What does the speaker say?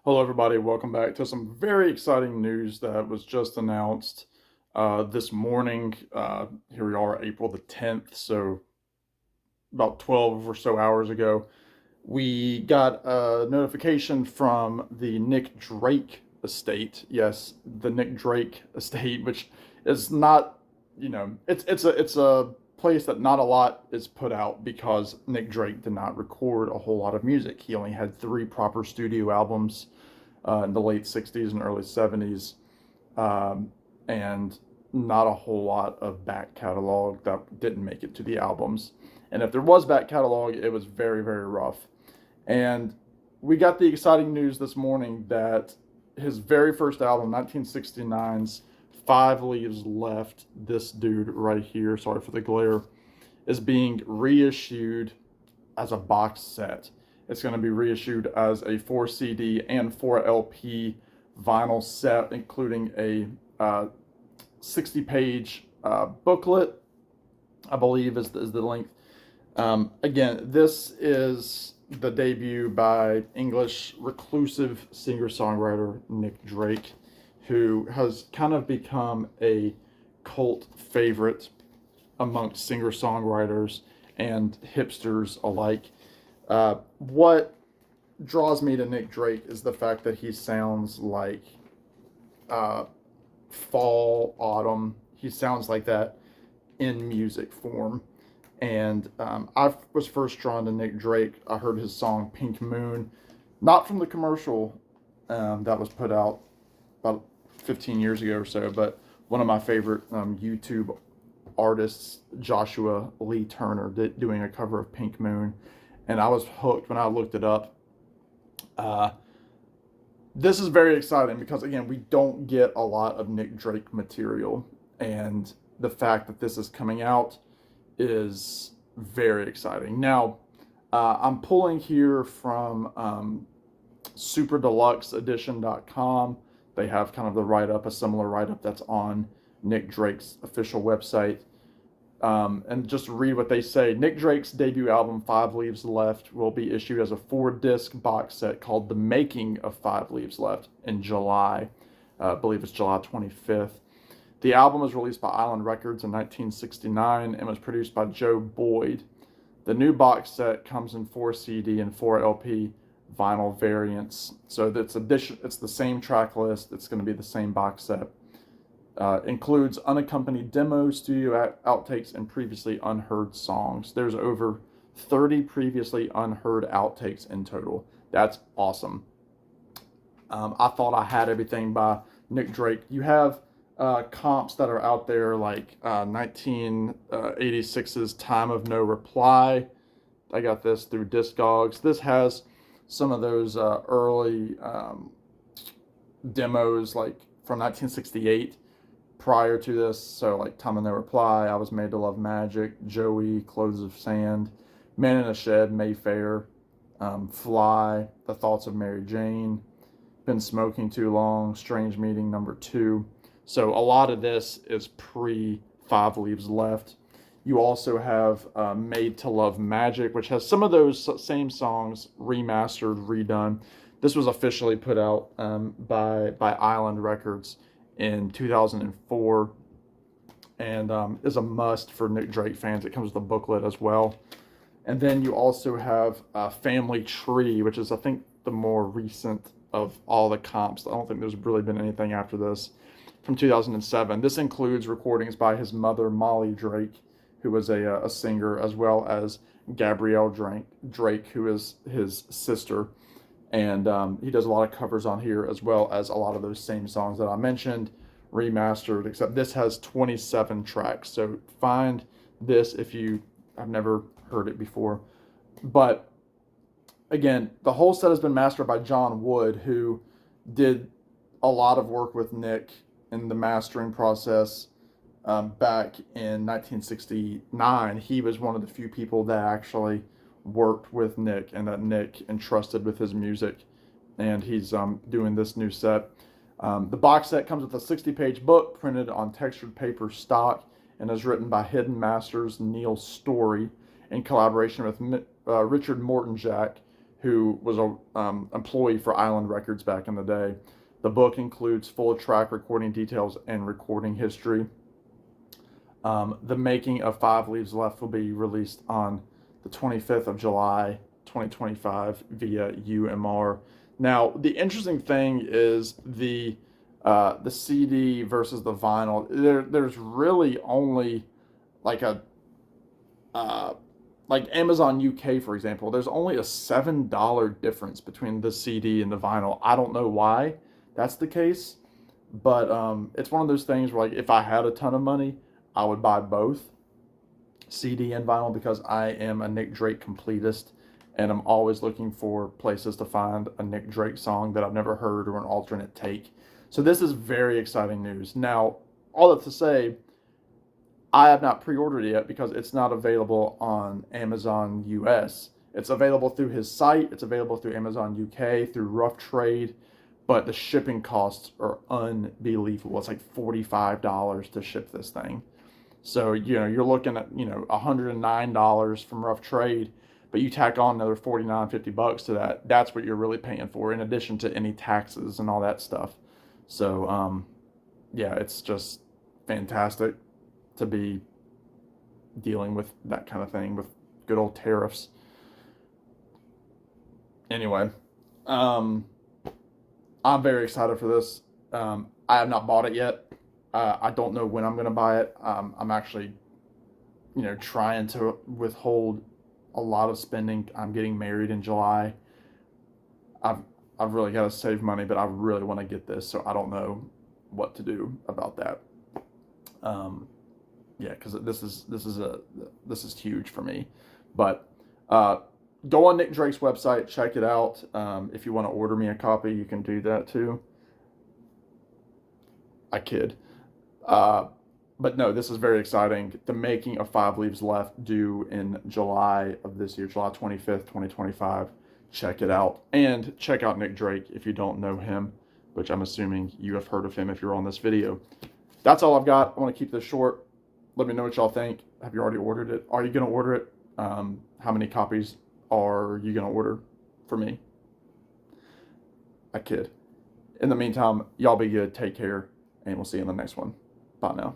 Hello, everybody. Welcome back to some very exciting news that was just announced this morning. Here we are, April the 10th, so about 12 or so hours ago. We got a notification from the Nick Drake estate. Yes, the Nick Drake estate, which is not, it's a place that not a lot is put out because Nick Drake did not record a whole lot of music. He only had three proper studio albums in the late 60s and early 70s, and not a whole lot of back catalog that didn't make it to the albums. And if there was back catalog, it was very, very rough. And we got the exciting news this morning that his very first album, 1969's Five Leaves Left, this dude right here, sorry for the glare, is being reissued as a box set. It's going to be reissued as a 4 CD and 4 LP vinyl set, including a 60-page booklet, I believe is the length. Again, this is the debut by English reclusive singer-songwriter Nick Drake, who has kind of become a cult favorite amongst singer-songwriters and hipsters alike. What draws me to Nick Drake is the fact that he sounds like fall, autumn. He sounds like that in music form. And I was first drawn to Nick Drake. I heard his song Pink Moon, not from the commercial that was put out about 15 years ago or so, but one of my favorite YouTube artists, Joshua Lee Turner, doing a cover of Pink Moon. And I was hooked when I looked it up. This is very exciting because, again, we don't get a lot of Nick Drake material. And the fact that this is coming out is very exciting. Now, I'm pulling here from superdeluxeedition.com. They have kind of the write-up, a similar write-up that's on Nick Drake's official website. And just read what they say. Nick Drake's debut album, Five Leaves Left, will be issued as a 4-disc box set called The Making of Five Leaves Left in July. I believe it's July 25th. The album was released by Island Records in 1969 and was produced by Joe Boyd. The new box set comes in 4 CD and 4 LP vinyl variants. So it's the same track list. It's going to be the same box set. Includes unaccompanied demos, studio outtakes, and previously unheard songs. There's over 30 previously unheard outtakes in total. That's awesome. I thought I had everything by Nick Drake. You have comps that are out there like 1986's Time of No Reply. I got this through Discogs. This has some of those early demos like from 1968 prior to this. So like Time of No Reply, I Was Made to Love Magic, Joey, Clothes of Sand, Man in a Shed, Mayfair, Fly, The Thoughts of Mary Jane, Been Smoking Too Long, Strange Meeting #2. So a lot of this is pre Five Leaves Left. You also have Made to Love Magic, which has some of those same songs remastered, redone. This was officially put out by Island Records in 2004 and is a must for Nick Drake fans. It comes with a booklet as well. And then you also have Family Tree, which is, I think, the more recent of all the comps. I don't think there's really been anything after this, from 2007. This includes recordings by his mother, Molly Drake, who was a singer, as well as Gabrielle Drake, who is his sister. And he does a lot of covers on here, as well as a lot of those same songs that I mentioned, remastered, except this has 27 tracks. So find this if I've never heard it before. But again, the whole set has been mastered by John Wood, who did a lot of work with Nick in the mastering process back in 1969. He was one of the few people that actually worked with Nick and that Nick entrusted with his music. And he's doing this new set. The box set comes with a 60-page book printed on textured paper stock and is written by Hidden Masters Neil Story in collaboration with Richard Mortonjack, who was a employee for Island Records back in the day. The book includes full track recording details and recording history. The Making of Five Leaves Left will be released on the 25th of July, 2025 via UMR. Now, the interesting thing is the CD versus the vinyl. There's really only like a like Amazon UK, for example. There's only a $7 difference between the CD and the vinyl. I don't know why that's the case, but it's one of those things where, like, if I had a ton of money, I would buy both CD and vinyl, because I am a Nick Drake completist, and I'm always looking for places to find a Nick Drake song that I've never heard or an alternate take. So this is very exciting news. Now, all that to say, I have not pre-ordered it yet because it's not available on Amazon US. It's available through his site. It's available through Amazon UK, through Rough Trade, but the shipping costs are unbelievable. It's like $45 to ship this thing. So, you're looking at, $109 from Rough Trade, but you tack on another $49, $50 to that. That's what you're really paying for, in addition to any taxes and all that stuff. So, yeah, it's just fantastic to be dealing with that kind of thing with good old tariffs. Anyway, I'm very excited for this. I have not bought it yet. I don't know when I'm going to buy it. I'm actually, trying to withhold a lot of spending. I'm getting married in July. I've really got to save money, but I really want to get this, so I don't know what to do about that. Yeah, because this is huge for me. But go on Nick Drake's website, check it out. If you want to order me a copy, you can do that too. I kid. But no, this is very exciting. The Making of Five Leaves Left, due in July of this year, July 25th, 2025. Check it out. And check out Nick Drake if you don't know him, which I'm assuming you have heard of him if you're on this video. That's all I've got. I want to keep this short. Let me know what y'all think. Have you already ordered it? Are you going to order it? How many copies are you going to order for me? I kid. In the meantime, y'all be good. Take care. And we'll see you in the next one. Bye now.